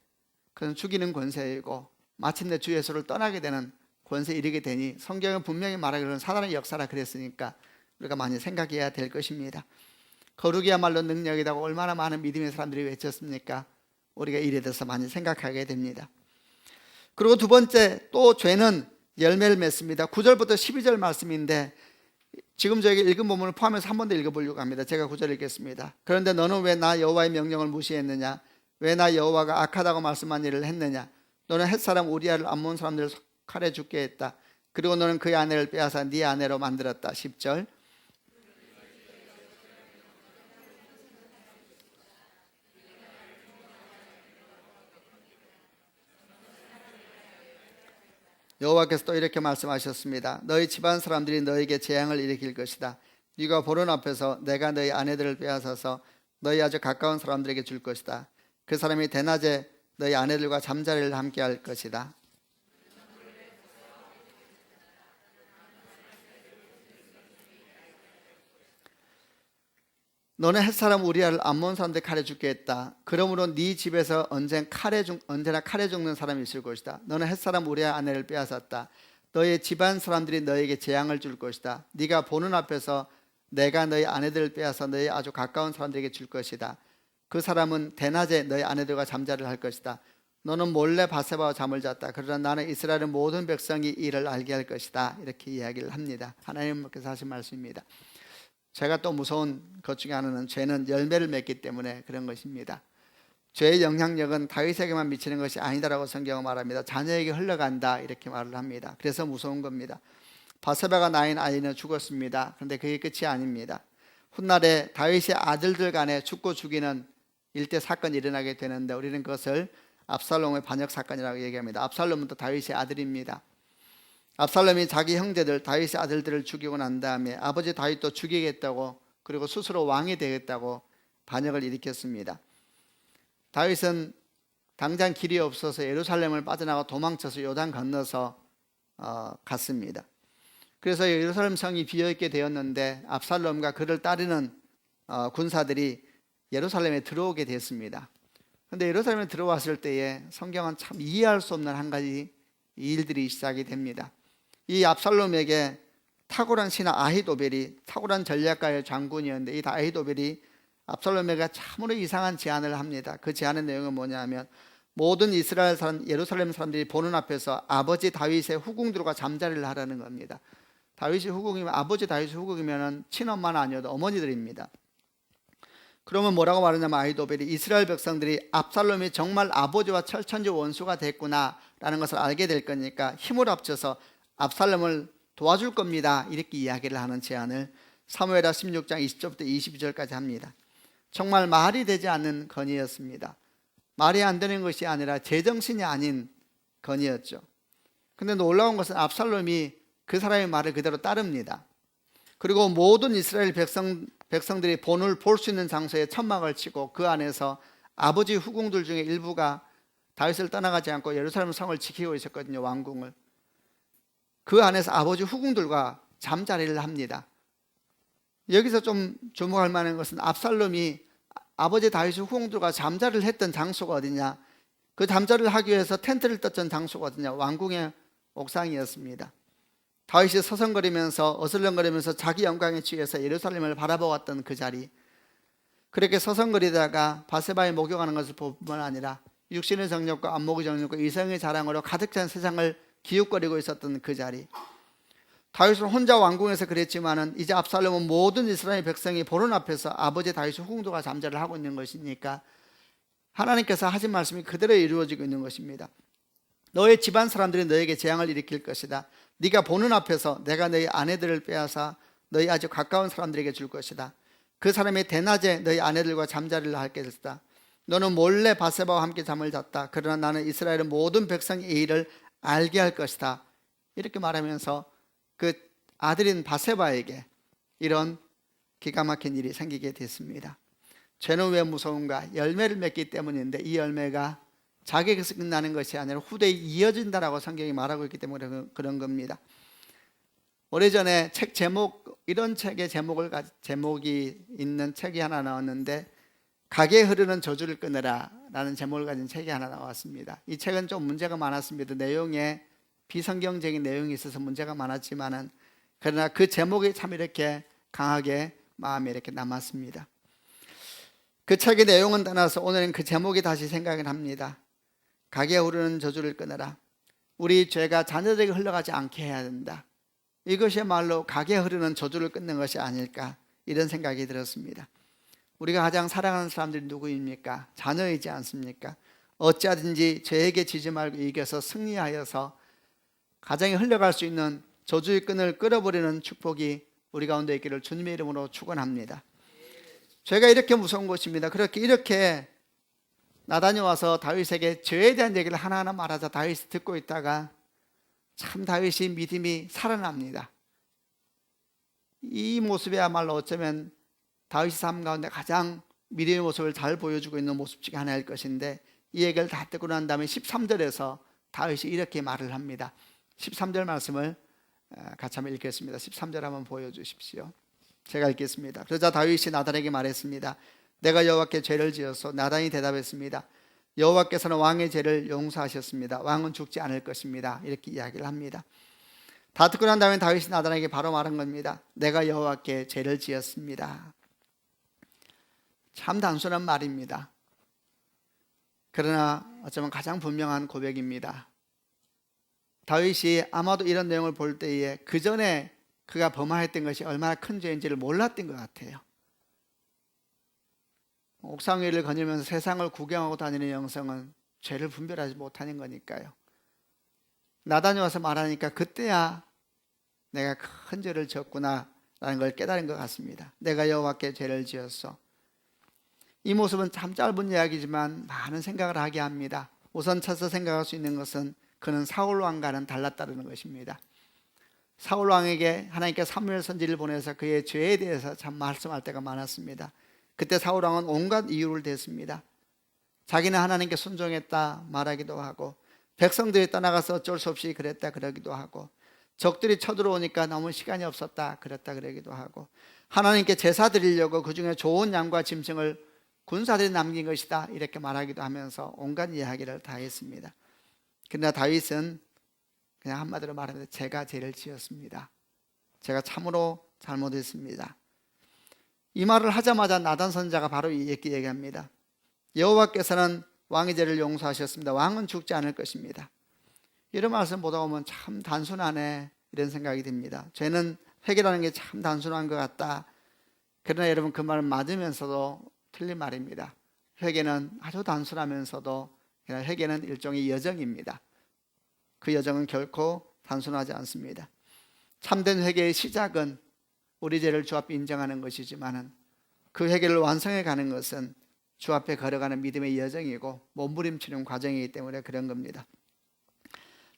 [SPEAKER 1] 그건 죽이는 권세이고 마침내 주 예수를 떠나게 되는 권세에 이르게 되니 성경은 분명히 말하기로는 사단의 역사라 그랬으니까 우리가 많이 생각해야 될 것입니다. 거룩이야말로 능력이라고 얼마나 많은 믿음의 사람들이 외쳤습니까? 우리가 이래 대해서 많이 생각하게 됩니다. 그리고 두 번째, 또 죄는 열매를 맺습니다. 9절부터 12절 말씀인데 지금 저에게 읽은 본문을 포함해서 한 번 더 읽어보려고 합니다. 제가 9절 읽겠습니다. 그런데 너는 왜 나 여호와의 명령을 무시했느냐? 왜 나 여호와가 악하다고 말씀한 일을 했느냐? 너는 햇사람 우리아를 암몬 사람들을 칼에 죽게 했다. 그리고 너는 그의 아내를 빼앗아 네 아내로 만들었다. 10절. 여호와께서 또 이렇게 말씀하셨습니다. 너희 집안 사람들이 너에게 재앙을 일으킬 것이다. 네가 보는 앞에서 내가 너희 아내들을 빼앗아서 너희 아주 가까운 사람들에게 줄 것이다. 그 사람이 대낮에 너희 아내들과 잠자리를 함께 할 것이다. 너는 햇사람 우리아를 암몬 사람들 칼에 죽게 했다. 그러므로 네 집에서 언제나 칼에 죽는 사람이 있을 것이다. 너는 햇사람 우리아 아내를 빼앗았다. 너의 집안 사람들이 너에게 재앙을 줄 것이다. 네가 보는 앞에서 내가 너희 아내들을 빼앗아 너희 아주 가까운 사람들에게 줄 것이다. 그 사람은 대낮에 너희 아내들과 잠자리를 할 것이다. 너는 몰래 바세바와 잠을 잤다. 그러나 나는 이스라엘의 모든 백성이 이를 알게 할 것이다. 이렇게 이야기를 합니다. 하나님께서 하신 말씀입니다. 제가 또 무서운 것 중에 하나는 죄는 열매를 맺기 때문에 그런 것입니다. 죄의 영향력은 다윗에게만 미치는 것이 아니다라고 성경은 말합니다. 자녀에게 흘러간다 이렇게 말을 합니다. 그래서 무서운 겁니다. 바세바가 낳은 아이는 죽었습니다. 그런데 그게 끝이 아닙니다. 훗날에 다윗의 아들들 간에 죽고 죽이는 일대 사건이 일어나게 되는데 우리는 그것을 압살롬의 반역 사건이라고 얘기합니다. 압살롬은 또 다윗의 아들입니다. 압살롬이 자기 형제들 다윗의 아들들을 죽이고 난 다음에 아버지 다윗도 죽이겠다고 그리고 스스로 왕이 되겠다고 반역을 일으켰습니다. 다윗은 당장 길이 없어서 예루살렘을 빠져나가 도망쳐서 요단 건너서 갔습니다. 그래서 예루살렘 성이 비어있게 되었는데 압살롬과 그를 따르는 군사들이 예루살렘에 들어오게 됐습니다. 그런데 예루살렘에 들어왔을 때에 성경은 참 이해할 수 없는 한 가지 일들이 시작이 됩니다. 이 압살롬에게 탁월한 신하 아히도벨이 탁월한 전략가의 장군이었는데 이 아히도벨이 압살롬에게 참으로 이상한 제안을 합니다. 그 제안의 내용은 뭐냐면 모든 이스라엘 사람, 예루살렘 사람들이 보는 앞에서 아버지 다윗의 후궁들과 잠자리를 하라는 겁니다. 다윗이 후궁이면 아버지 다윗의 후궁이면 친엄마는 아니어도 어머니들입니다. 그러면 뭐라고 말하냐면 아히도벨이 이스라엘 백성들이 압살롬이 정말 아버지와 철천지 원수가 됐구나라는 것을 알게 될 거니까 힘을 합쳐서 압살롬을 도와줄 겁니다. 이렇게 이야기를 하는 제안을 사무엘하 16장 20절부터 22절까지 합니다. 정말 말이 되지 않는 건의였습니다. 말이 안 되는 것이 아니라 제정신이 아닌 건의였죠. 그런데 놀라운 것은 압살롬이 그 사람의 말을 그대로 따릅니다. 그리고 모든 이스라엘 백성들이 본을 볼 수 있는 장소에 천막을 치고 그 안에서 아버지 후궁들 중에 일부가 다윗을 떠나가지 않고 예루살렘 성을 지키고 있었거든요. 왕궁을. 그 안에서 아버지 후궁들과 잠자리를 합니다. 여기서 좀 주목할 만한 것은 압살롬이 아버지 다윗의 후궁들과 잠자리를 했던 장소가 어디냐, 그 잠자리를 하기 위해서 텐트를 떴던 장소가 어디냐, 왕궁의 옥상이었습니다. 다윗이 서성거리면서 어슬렁거리면서 자기 영광에 취해서 예루살렘을 바라보았던 그 자리, 그렇게 서성거리다가 바세바에 목욕하는 것을 볼 뿐만 아니라 육신의 정욕과 안목의 정욕과 이성의 자랑으로 가득 찬 세상을 기웃거리고 있었던 그 자리, 다윗은 혼자 왕궁에서 그랬지만은 이제 압살롬은 모든 이스라엘 백성이 보는 앞에서 아버지 다윗의 후궁들과 잠자리를 하고 있는 것이니까 하나님께서 하신 말씀이 그대로 이루어지고 있는 것입니다. 너의 집안 사람들이 너에게 재앙을 일으킬 것이다. 네가 보는 앞에서 내가 너희 아내들을 빼앗아 너희 아주 가까운 사람들에게 줄 것이다. 그 사람이 대낮에 너희 아내들과 잠자리를 할 것이다. 너는 몰래 바세바와 함께 잠을 잤다. 그러나 나는 이스라엘의 모든 백성의 이 일을 알게 할 것이다. 이렇게 말하면서 그 아들인 바세바에게 이런 기가 막힌 일이 생기게 됐습니다. 죄는 왜 무서운가? 열매를 맺기 때문인데 이 열매가 자기에게서 끝나는 것이 아니라 후대에 이어진다라고 성경이 말하고 있기 때문에 그런 겁니다. 오래전에 책 제목, 이런 책의 제목이 있는 책이 하나 나왔는데 가게에 흐르는 저주를 끊으라 라는 제목을 가진 책이 하나 나왔습니다. 이 책은 좀 문제가 많았습니다. 내용에 비성경적인 내용이 있어서 문제가 많았지만은 그러나 그 제목이 참 이렇게 강하게 마음에 이렇게 남았습니다. 그 책의 내용은 떠나서 오늘은 그 제목이 다시 생각을 합니다. 가게에 흐르는 저주를 끊으라. 우리 죄가 자녀들에게 흘러가지 않게 해야 된다. 이것이야말로 가게에 흐르는 저주를 끊는 것이 아닐까, 이런 생각이 들었습니다. 우리가 가장 사랑하는 사람들이 누구입니까? 자녀이지 않습니까? 어찌하든지 죄에게 지지 말고 이겨서 승리하여서 가정에 흘러갈 수 있는 저주의 끈을 끌어버리는 축복이 우리 가운데 있기를 주님의 이름으로 축원합니다. 죄가 이렇게 무서운 것입니다. 이렇게 나단이 와서 다윗에게 죄에 대한 얘기를 하나하나 말하자 다윗이 듣고 있다가 참 다윗이 믿음이 살아납니다. 이 모습이야말로 어쩌면 다윗의 삶 가운데 가장 믿음의 모습을 잘 보여주고 있는 모습 중에 하나일 것인데, 이 얘기를 다 듣고 난 다음에 13절에서 다윗이 이렇게 말을 합니다. 13절 말씀을 같이 한번 읽겠습니다. 13절 한번 보여주십시오. 제가 읽겠습니다. 그러자 다윗이 나단에게 말했습니다. 내가 여호와께 죄를 지어서. 나단이 대답했습니다. 여호와께서는 왕의 죄를 용서하셨습니다. 왕은 죽지 않을 것입니다. 이렇게 이야기를 합니다. 다 듣고 난 다음에 다윗이 나단에게 바로 말한 겁니다. 내가 여호와께 죄를 지었습니다. 참 단순한 말입니다. 그러나 어쩌면 가장 분명한 고백입니다. 다윗이 아마도 이런 내용을 볼 때에 그 전에 그가 범하였던 것이 얼마나 큰 죄인지를 몰랐던 것 같아요. 옥상 위를 거닐면서 세상을 구경하고 다니는 영성은 죄를 분별하지 못하는 거니까요. 나단이 와서 말하니까 그때야 내가 큰 죄를 지었구나 라는 걸 깨달은 것 같습니다. 내가 여호와께 죄를 지었어. 이 모습은 참 짧은 이야기지만 많은 생각을 하게 합니다. 우선 쳐서 생각할 수 있는 것은 그는 사울 왕과는 달랐다는 것입니다. 사울 왕에게 하나님께 사무엘 선지를 보내서 그의 죄에 대해서 참 말씀할 때가 많았습니다. 그때 사울 왕은 온갖 이유를 댔습니다. 자기는 하나님께 순종했다 말하기도 하고, 백성들이 떠나가서 어쩔 수 없이 그랬다 그러기도 하고, 적들이 쳐들어오니까 너무 시간이 없었다 그랬다 그러기도 하고, 하나님께 제사 드리려고 그 중에 좋은 양과 짐승을 군사들이 남긴 것이다 이렇게 말하기도 하면서 온갖 이야기를 다 했습니다. 그러나 다윗은 그냥 한마디로 말하면 제가 죄를 지었습니다. 제가 참으로 잘못했습니다. 이 말을 하자마자 나단 선지자가 바로 이렇게 얘기합니다. 여호와께서는 왕의 죄를 용서하셨습니다. 왕은 죽지 않을 것입니다. 이런 말씀 보다 보면 참 단순하네 이런 생각이 듭니다. 죄는 해결하는 게 참 단순한 것 같다. 그러나 여러분 그 말은 맞으면서도 틀린 말입니다. 회개는 아주 단순하면서도 회개는 일종의 여정입니다. 그 여정은 결코 단순하지 않습니다. 참된 회개의 시작은 우리 죄를 주 앞에 인정하는 것이지만 그 회개를 완성해 가는 것은 주 앞에 걸어가는 믿음의 여정이고 몸부림치는 과정이기 때문에 그런 겁니다.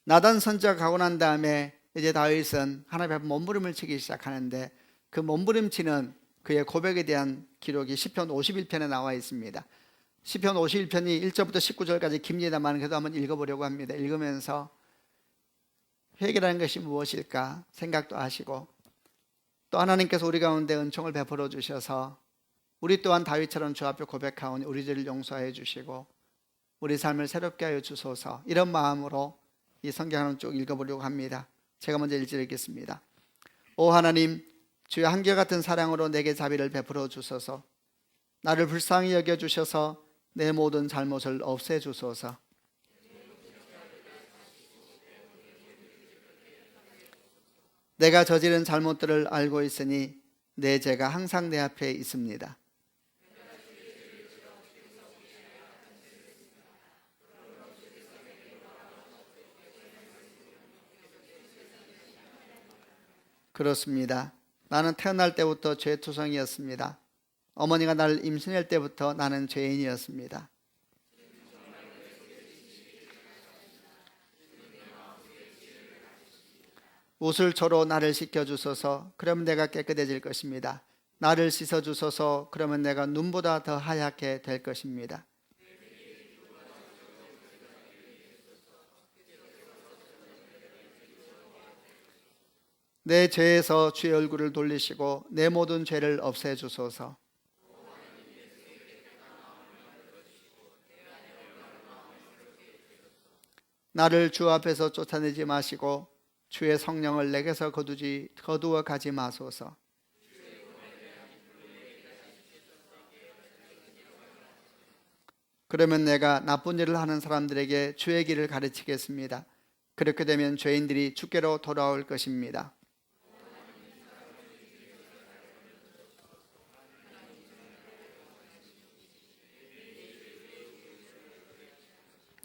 [SPEAKER 1] 나단 선지자가 가고 난 다음에 이제 다윗은 하나님 앞에 몸부림을 치기 시작하는데, 그 몸부림치는 그의 고백에 대한 기록이 시편 51편에 나와 있습니다. 시편 51편이 1절부터 19절까지 깁니다만 그래도 한번 읽어보려고 합니다. 읽으면서 회개라는 것이 무엇일까 생각도 하시고, 또 하나님께서 우리 가운데 은총을 베풀어 주셔서 우리 또한 다윗처럼 주 앞에 고백하오니 우리 죄를 용서해 주시고 우리 삶을 새롭게 하여 주소서, 이런 마음으로 이 성경을 쭉 읽어보려고 합니다. 제가 먼저 1절 읽겠습니다. 오 하나님, 주의 한결같은 사랑으로 내게 자비를 베풀어 주소서. 나를 불쌍히 여겨 주셔서 내 모든 잘못을 없애 주소서. 내가 저지른 잘못들을 알고 있으니 내 죄가 항상 내 앞에 있습니다. 그렇습니다. 나는 태어날 때부터 죄투성이었습니다. 어머니가 나를 임신할 때부터 나는 죄인이었습니다. 우슬초로 나를 씻겨주소서. 그러면 내가 깨끗해질 것입니다. 나를 씻어주소서. 그러면 내가 눈보다 더 하얗게 될 것입니다. 내 죄에서 주의 얼굴을 돌리시고 내 모든 죄를 없애주소서. 나를 주 앞에서 쫓아내지 마시고 주의 성령을 내게서 거두어 가지 마소서. 그러면 내가 나쁜 일을 하는 사람들에게 주의 길을 가르치겠습니다. 그렇게 되면 죄인들이 주께로 돌아올 것입니다.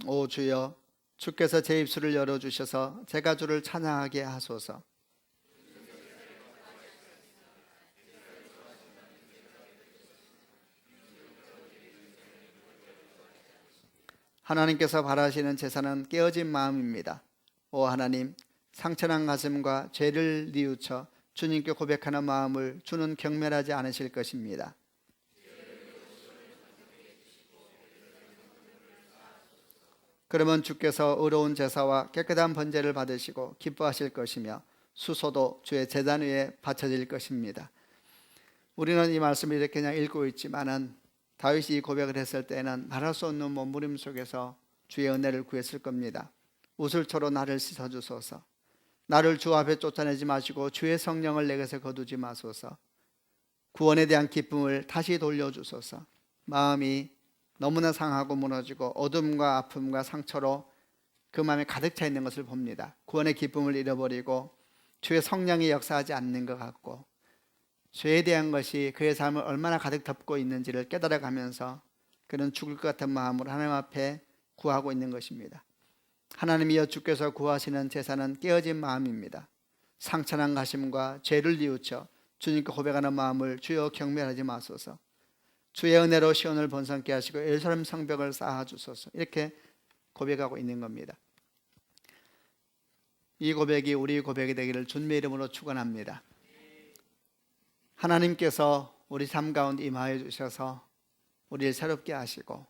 [SPEAKER 1] 오 주여, 주께서 제 입술을 열어주셔서 제가 주를 찬양하게 하소서. 하나님께서 바라시는 제사는 깨어진 마음입니다. 오 하나님, 상처난 가슴과 죄를 뉘우쳐 주님께 고백하는 마음을 주는 경멸하지 않으실 것입니다. 그러면 주께서 의로운 제사와 깨끗한 번제를 받으시고 기뻐하실 것이며 수소도 주의 제단 위에 바쳐질 것입니다. 우리는 이 말씀을 이렇게 그냥 읽고 있지만은 다윗이 이 고백을 했을 때는 말할 수 없는 몸부림 속에서 주의 은혜를 구했을 겁니다. 우슬초로 나를 씻어주소서. 나를 주 앞에 쫓아내지 마시고 주의 성령을 내게서 거두지 마소서. 구원에 대한 기쁨을 다시 돌려주소서. 마음이 너무나 상하고 무너지고 어둠과 아픔과 상처로 그 마음에 가득 차 있는 것을 봅니다. 구원의 기쁨을 잃어버리고 주의 성령이 역사하지 않는 것 같고 죄에 대한 것이 그의 삶을 얼마나 가득 덮고 있는지를 깨달아가면서 그는 죽을 것 같은 마음으로 하나님 앞에 구하고 있는 것입니다. 하나님이여 주께서 구하시는 제사는 깨어진 마음입니다. 상처난 가심과 죄를 뉘우쳐 주님께 고백하는 마음을 주여 경멸하지 마소서. 주의 은혜로 시온을 번성케 하시고 예루살렘 성벽을 쌓아주소서. 이렇게 고백하고 있는 겁니다. 이 고백이 우리 고백이 되기를 주님의 이름으로 축원합니다. 하나님께서 우리 삶 가운데 임하여 주셔서 우리를 새롭게 하시고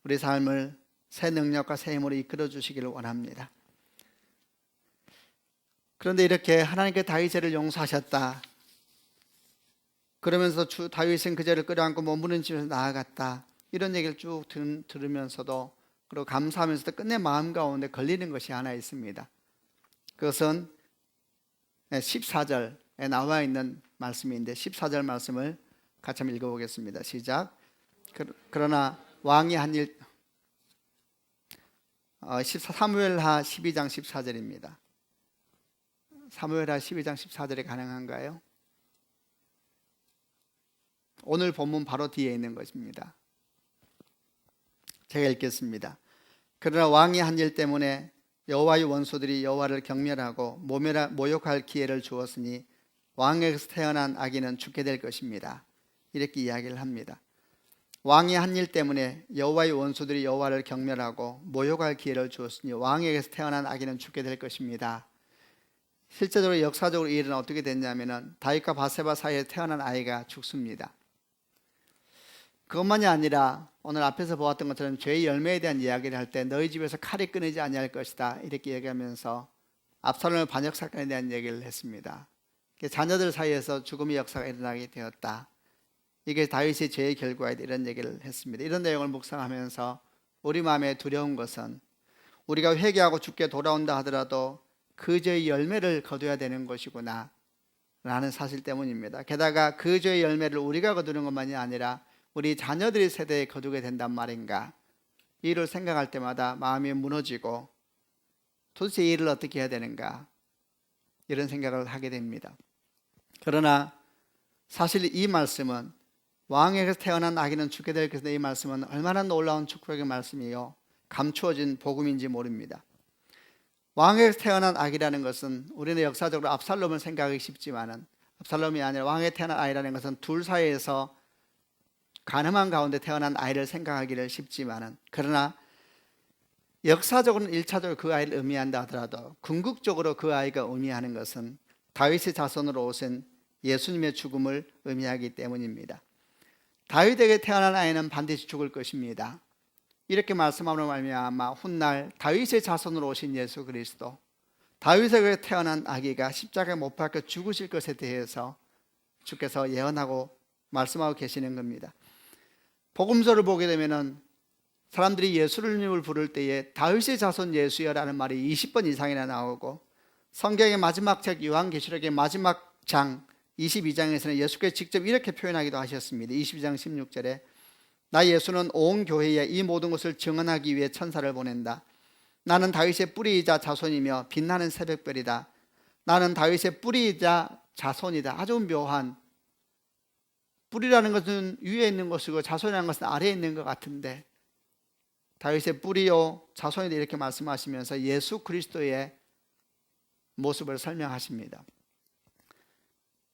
[SPEAKER 1] 우리 삶을 새 능력과 새 힘으로 이끌어 주시기를 원합니다. 그런데 이렇게 하나님께 다윗의 죄를 용서하셨다. 그러면서 다윗은 그 죄를 끌어안고 몸부림치면서 나아갔다. 이런 얘기를 쭉 들으면서도 그리고 감사하면서도 끝내 마음 가운데 걸리는 것이 하나 있습니다. 그것은 14절에 나와 있는 말씀인데 14절 말씀을 같이 한번 읽어보겠습니다. 시작. 그러나 왕이 한 일 사무엘하 12장 14절입니다. 사무엘하 12장 14절이 가능한가요? 오늘 본문 바로 뒤에 있는 것입니다. 제가 읽겠습니다. 그러나 왕이 한 일 때문에 여호와의 원수들이 여호와를 경멸하고 모욕할 기회를 주었으니 왕에게서 태어난 아기는 죽게 될 것입니다. 이렇게 이야기를 합니다. 왕이 한 일 때문에 여호와의 원수들이 여호와를 경멸하고 모욕할 기회를 주었으니 왕에게서 태어난 아기는 죽게 될 것입니다. 실제적으로 역사적으로 이 일은 어떻게 됐냐면은 다윗과 바세바 사이에 태어난 아이가 죽습니다. 그것만이 아니라 오늘 앞에서 보았던 것처럼 죄의 열매에 대한 이야기를 할 때 너희 집에서 칼이 끊이지 아니할 것이다 이렇게 얘기하면서 압살롬의 반역 사건에 대한 얘기를 했습니다. 자녀들 사이에서 죽음의 역사가 일어나게 되었다. 이게 다윗의 죄의 결과이다 이런 얘기를 했습니다. 이런 내용을 묵상하면서 우리 마음에 두려운 것은 우리가 회개하고 죽게 돌아온다 하더라도 그 죄의 열매를 거둬야 되는 것이구나 라는 사실 때문입니다. 게다가 그 죄의 열매를 우리가 거두는 것만이 아니라 우리 자녀들의 세대에 거두게 된단 말인가. 이 일을 생각할 때마다 마음이 무너지고 도대체 이 일을 어떻게 해야 되는가 이런 생각을 하게 됩니다. 그러나 사실 이 말씀은 왕에게서 태어난 아기는 죽게 될 것인데 이 말씀은 얼마나 놀라운 축복의 말씀이요 감추어진 복음인지 모릅니다. 왕에게서 태어난 아기라는 것은 우리는 역사적으로 압살롬을 생각하기 쉽지만은 압살롬이 아니라 왕에게 태어난 아이라는 것은 둘 사이에서 가늠한 가운데 태어난 아이를 생각하기를 쉽지만은 그러나 역사적으로는 1차적으로 그 아이를 의미한다 하더라도 궁극적으로 그 아이가 의미하는 것은 다윗의 자손으로 오신 예수님의 죽음을 의미하기 때문입니다. 다윗에게 태어난 아이는 반드시 죽을 것입니다. 이렇게 말씀함으로 말미암아 훗날 다윗의 자손으로 오신 예수 그리스도 다윗에게 태어난 아기가 십자가에 못 박혀 죽으실 것에 대해서 주께서 예언하고 말씀하고 계시는 겁니다. 복음서를 보게 되면은 사람들이 예수님을 부를 때에 다윗의 자손 예수여라는 말이 20번 이상이나 나오고 성경의 마지막 책 요한계시록의 마지막 장 22장에서는 예수께서 직접 이렇게 표현하기도 하셨습니다. 22장 16절에 나 예수는 온 교회에 이 모든 것을 증언하기 위해 천사를 보낸다. 나는 다윗의 뿌리이자 자손이며 빛나는 새벽별이다. 나는 다윗의 뿌리이자 자손이다. 아주 묘한, 뿌리라는 것은 위에 있는 것이고 자손이라는 것은 아래에 있는 것 같은데 다윗의 뿌리요 자손이다 이렇게 말씀하시면서 예수 그리스도의 모습을 설명하십니다.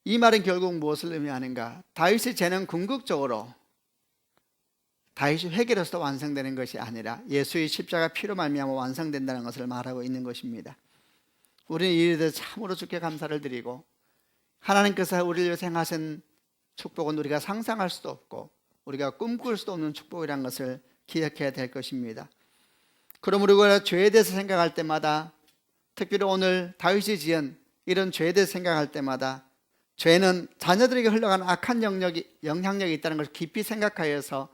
[SPEAKER 1] 이 말은 결국 무엇을 의미하는가? 다윗의 죄는 궁극적으로 다윗이 회개로서 완성되는 것이 아니라 예수의 십자가 피로 말미암아 완성된다는 것을 말하고 있는 것입니다. 우리는 이 일에 대해서 참으로 주께 감사를 드리고 하나님께서 우리를 위해서 행하신 축복은 우리가 상상할 수도 없고 우리가 꿈꿀 수도 없는 축복이라는 것을 기억해야 될 것입니다. 그러므로 우리가 죄에 대해서 생각할 때마다, 특별히 오늘 다윗이 지은 이런 죄에 대해서 생각할 때마다 죄는 자녀들에게 흘러가는 악한 영향력이 있다는 것을 깊이 생각하여서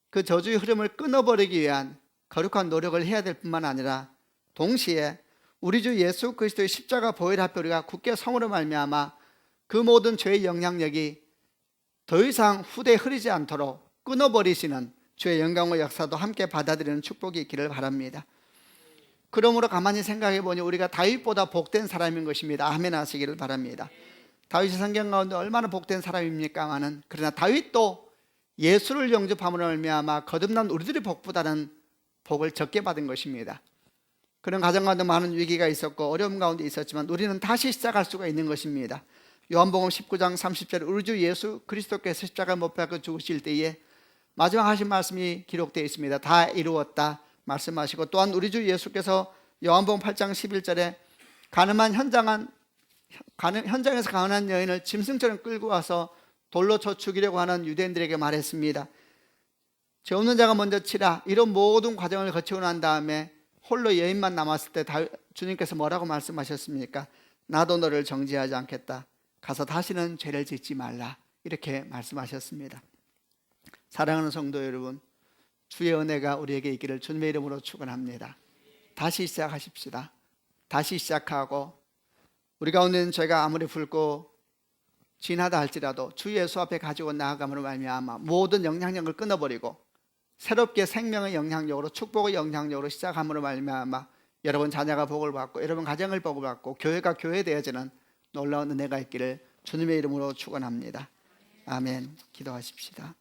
[SPEAKER 1] 그 저주의 흐름을 끊어버리기 위한 거룩한 노력을 해야 될 뿐만 아니라 동시에 우리 주 예수 그리스도의 십자가 보혈 앞에 우리가 굳게 성으로 말미암아 그 모든 죄의 영향력이 더 이상 후대에 흐르지 않도록 끊어버리시는 주의 영광과 역사도 함께 받아들이는 축복이 있기를 바랍니다. 그러므로 가만히 생각해 보니 우리가 다윗보다 복된 사람인 것입니다. 아멘 하시기를 바랍니다. 다윗이 성경 가운데 얼마나 복된 사람입니까마는, 그러나 다윗도 예수를 영접함으로 말미암아 거듭난 우리들의 복보다는 복을 적게 받은 것입니다. 그런 가정 가운데 많은 위기가 있었고 어려움 가운데 있었지만 우리는 다시 시작할 수가 있는 것입니다. 요한복음 19장 30절에 우리 주 예수 그리스도께서 십자가 못 박혀 죽으실 때에 마지막 하신 말씀이 기록되어 있습니다. 다 이루었다 말씀하시고, 또한 우리 주 예수께서 요한복음 8장 11절에 현장에서 가난한 여인을 짐승처럼 끌고 와서 돌로 쳐 죽이려고 하는 유대인들에게 말했습니다. 죄 없는 자가 먼저 치라. 이런 모든 과정을 거치고 난 다음에 홀로 여인만 남았을 때 주님께서 뭐라고 말씀하셨습니까? 나도 너를 정죄하지 않겠다. 가서 다시는 죄를 짓지 말라. 이렇게 말씀하셨습니다. 사랑하는 성도 여러분, 주의 은혜가 우리에게 있기를 주님의 이름으로 축원합니다. 다시 시작하십시다. 다시 시작하고 우리 가운데 있는 죄가 아무리 붉고 진하다 할지라도 주 예수 앞에 가지고 나아감으로 말미암아 모든 영향력을 끊어버리고 새롭게 생명의 영향력으로, 축복의 영향력으로 시작함으로 말미암아 여러분 자녀가 복을 받고 여러분 가정을 복을 받고 교회가 교회되어지는 놀라운 은혜가 있기를 주님의 이름으로 축원합니다. 아멘. 기도하십시다.